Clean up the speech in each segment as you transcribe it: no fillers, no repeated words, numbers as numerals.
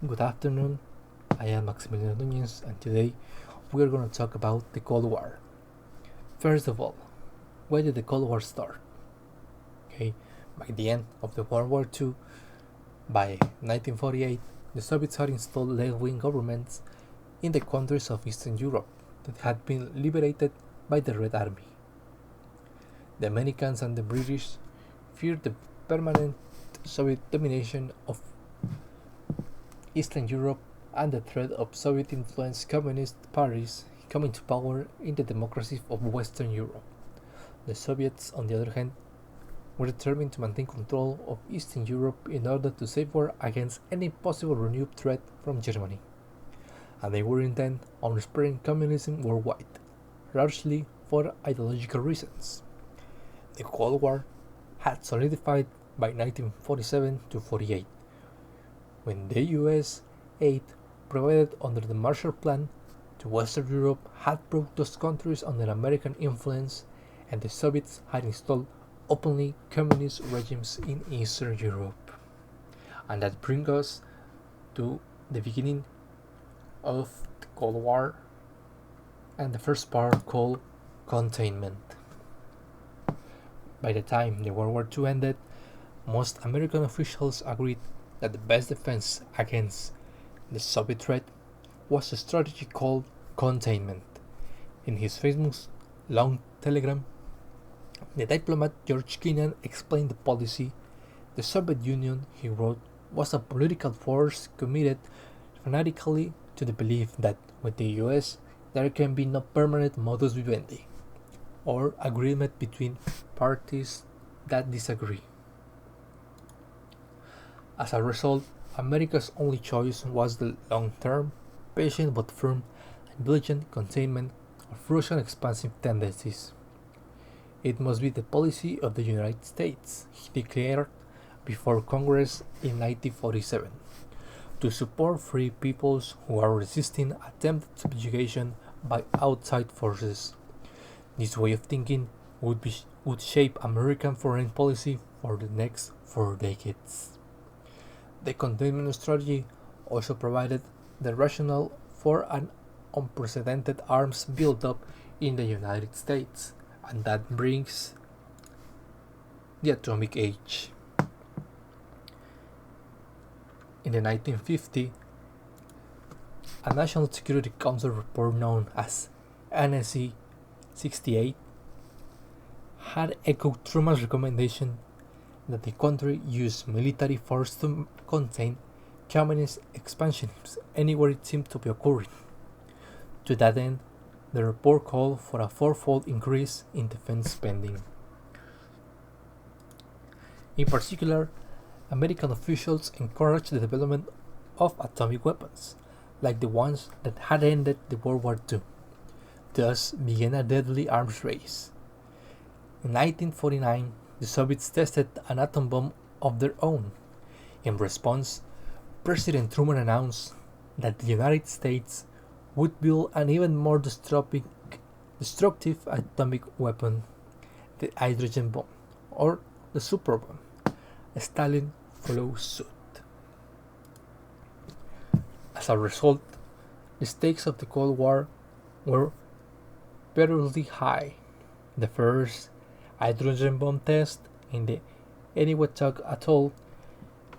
Good afternoon. I am Maximiliano Nunez, and today we are going to talk about the Cold War. First of all, why did the Cold War start? Okay, by the end of the World War II, by 1948, the Soviets had installed left-wing governments in the countries of Eastern Europe that had been liberated by the Red Army. The Americans and the British feared the permanent Soviet domination of Eastern Europe and the threat of Soviet-influenced communist parties coming to power in the democracies of Western Europe. The Soviets, on the other hand, were determined to maintain control of Eastern Europe in order to safeguard against any possible renewed threat from Germany, and they were intent on spreading communism worldwide, largely for ideological reasons. The Cold War had solidified by 1947 to 48, when the US aid provided under the Marshall Plan to Western Europe had brought those countries under American influence, and the Soviets had installed openly communist regimes in Eastern Europe. And that brings us to the beginning of the Cold War and the first part called containment. By the time the World War II ended, most American officials agreed that the best defense against the Soviet threat was a strategy called containment. In his famous long telegram, the diplomat George Kennan explained the policy. The Soviet Union, he wrote, was a political force committed fanatically to the belief that with the US there can be no permanent modus vivendi, or agreement between parties that disagree. As a result, America's only choice was the long-term, patient but firm, and diligent containment of Russian expansive tendencies. It must be the policy of the United States, he declared before Congress in 1947, to support free peoples who are resisting attempted subjugation by outside forces. This way of thinking would shape American foreign policy for the next 4 decades. The containment strategy also provided the rationale for an unprecedented arms buildup in the United States, and that brings the atomic age. In the 1950, a National Security Council report known as NSC 68 had echoed Truman's recommendation that the country use military force to contain communist expansionism anywhere it seemed to be occurring. To that end, the report called for a fourfold increase in defense spending. In particular, American officials encouraged the development of atomic weapons, like the ones that had ended the World War II. Thus began a deadly arms race. In 1949, the Soviets tested an atom bomb of their own. In response, President Truman announced that the United States would build an even more destructive atomic weapon, the hydrogen bomb, or the superbomb. Stalin followed suit. As a result, the stakes of the Cold War were perilously high. The first hydrogen bomb test in the Eniwetok Atoll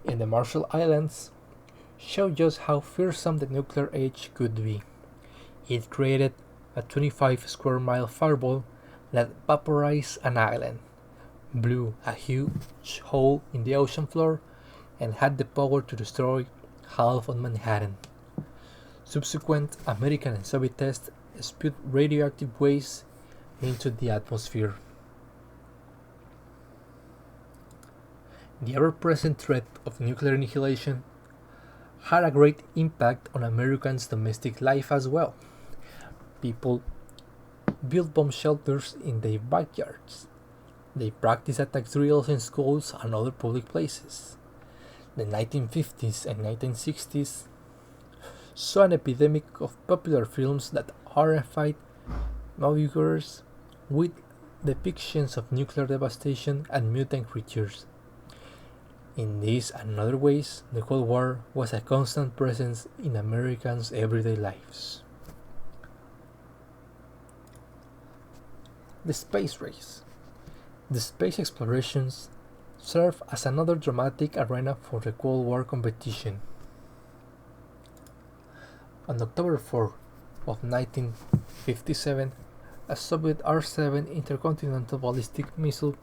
in the Marshall Islands showed just how fearsome the nuclear age could be. It created a 25 square mile fireball that vaporized an island, blew a huge hole in the ocean floor, and had the power to destroy half of Manhattan. Subsequent American and Soviet tests spewed radioactive waste into the atmosphere. The ever-present threat of nuclear annihilation had a great impact on Americans' domestic life as well. People built bomb shelters in their backyards. They practiced attack drills in schools and other public places. The 1950s and 1960s saw an epidemic of popular films that horrified moviegoers with depictions of nuclear devastation and mutant creatures. In these and other ways, the Cold War was a constant presence in Americans' everyday lives. The space race. The space explorations served as another dramatic arena for the Cold War competition. On October 4 of 1957, a Soviet R-7 intercontinental ballistic missile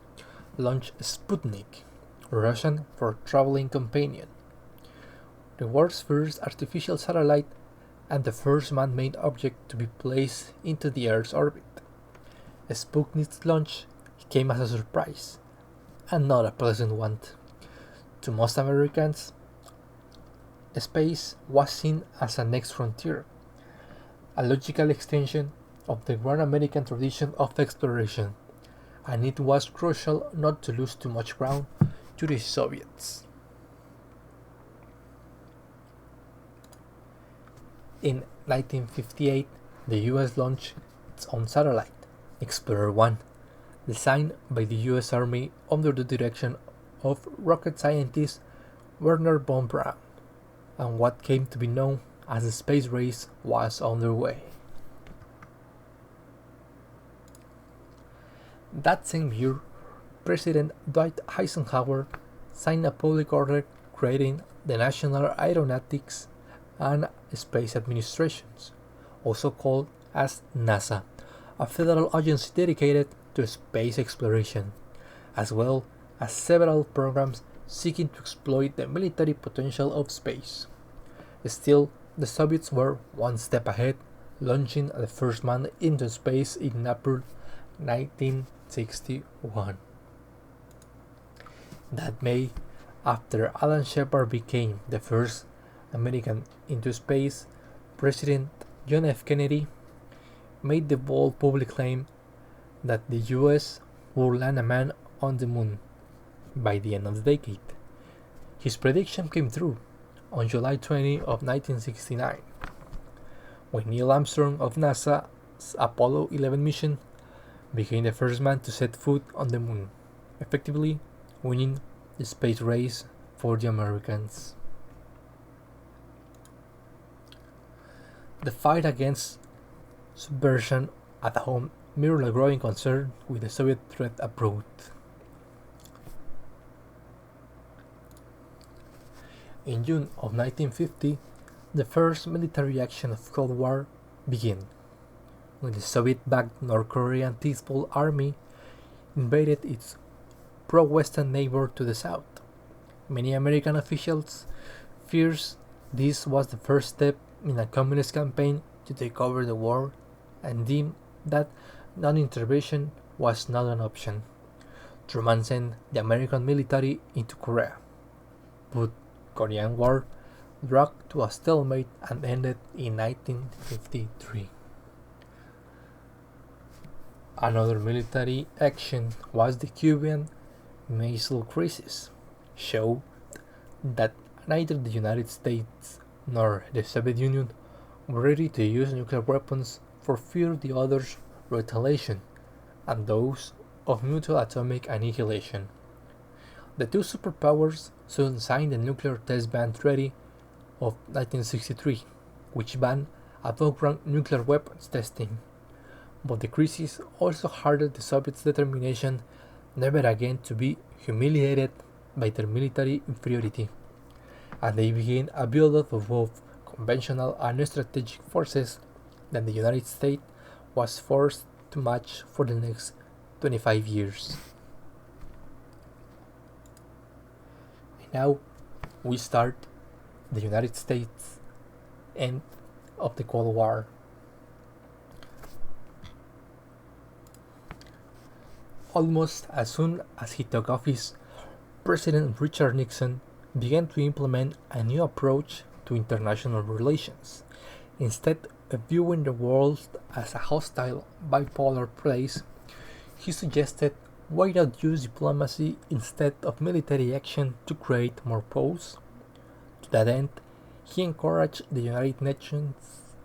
launched Sputnik, Russian for traveling companion, the world's first artificial satellite and the first man-made object to be placed into the Earth's orbit. Sputnik's launch came as a surprise, and not a pleasant one. To most Americans, space was seen as a next frontier, a logical extension of the grand American tradition of exploration, and it was crucial not to lose too much ground to the Soviets. In 1958, the US launched its own satellite, Explorer 1, designed by the US Army under the direction of rocket scientist Wernher von Braun, and what came to be known as the space race was underway. That same year, President Dwight Eisenhower signed a public order creating the National Aeronautics and Space Administrations, also called as NASA, a federal agency dedicated to space exploration, as well as several programs seeking to exploit the military potential of space. Still, the Soviets were one step ahead, launching the first man into space in April 1961. That May, after Alan Shepard became the first American into space, President John F. Kennedy made the bold public claim that the US would land a man on the moon by the end of the decade. His prediction came true on July 20 of 1969, when Neil Armstrong of NASA's Apollo 11 mission became the first man to set foot on the moon, effectively winning the space race for the Americans. The fight against subversion at home mirrored a growing concern with the Soviet threat abroad. In June of 1950, the first military action of Cold War began, when the Soviet-backed North Korean Peaceful Army invaded its pro-Western neighbor to the south. Many American officials feared this was the first step in a communist campaign to take over the world and deemed that non-intervention was not an option. Truman sent the American military into Korea, but Korean War dragged to a stalemate and ended in 1953. Another military action was the Cuban Missile Crisis, showed that neither the United States nor the Soviet Union were ready to use nuclear weapons for fear the other's retaliation and those of mutual atomic annihilation. The two superpowers soon signed the Nuclear Test Ban Treaty of 1963, which banned above-ground nuclear weapons testing. But the crisis also hardened the Soviets' determination never again to be humiliated by their military inferiority, and they began a buildup of both conventional and strategic forces that the United States was forced to match for the next 25 years. And now we start the United States end of the Cold War. Almost as soon as he took office, President Richard Nixon began to implement a new approach to international relations. Instead of viewing the world as a hostile, bipolar place, he suggested why not use diplomacy instead of military action to create more peace. To that end, he encouraged the United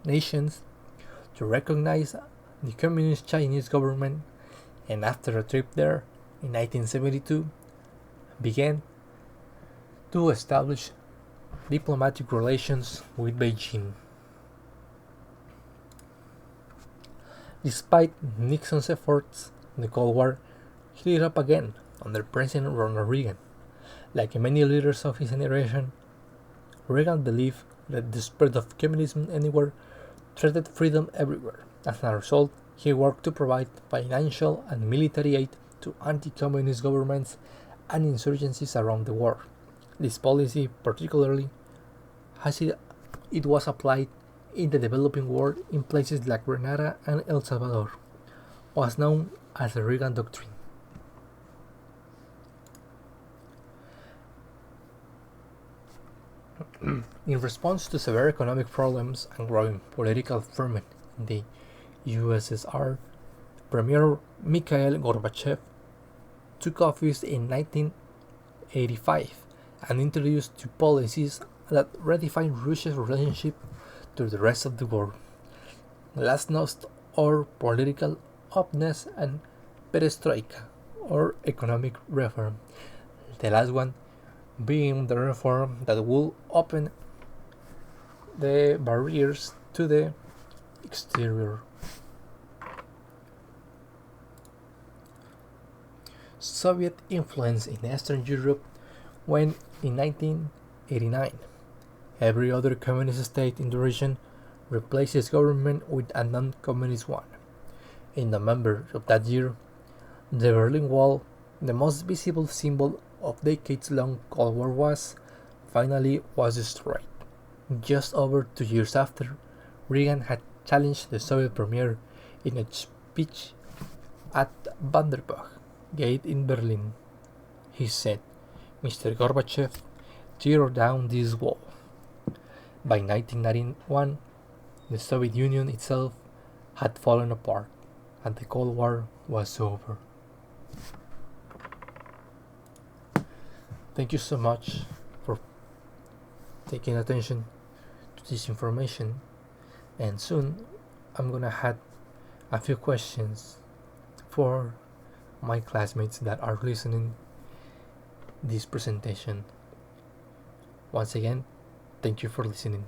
Nations to recognize the Communist Chinese government, and after a trip there in 1972, began to establish diplomatic relations with Beijing. Despite Nixon's efforts, the Cold War heated up again under President Ronald Reagan. Like many leaders of his generation, Reagan believed that the spread of communism anywhere threatened freedom everywhere. As a result, he worked to provide financial and military aid to anti-communist governments and insurgencies around the world. This policy, particularly as it was applied in the developing world in places like Grenada and El Salvador, was known as the Reagan Doctrine. In response to severe economic problems and growing political ferment in the USSR, Premier Mikhail Gorbachev took office in 1985 and introduced two policies that redefined Russia's relationship to the rest of the world: glasnost, or political openness, and perestroika, or economic reform. The last one being the reform that will open the barriers to the exterior. Soviet influence in Eastern Europe when in 1989 every other communist state in the region replaced its government with a non-communist one. In November of that year, the Berlin Wall, the most visible symbol of decades-long Cold War, was destroyed. Just over 2 years after, Reagan had challenged the Soviet premier in a speech at Vandenberg Gate in Berlin. He said, "Mr. Gorbachev, tear down this wall." By 1991, the Soviet Union itself had fallen apart and the Cold War was over. Thank you so much for taking attention to this information, and soon I'm gonna have a few questions for my classmates that are listening this presentation. Once again, thank you for listening.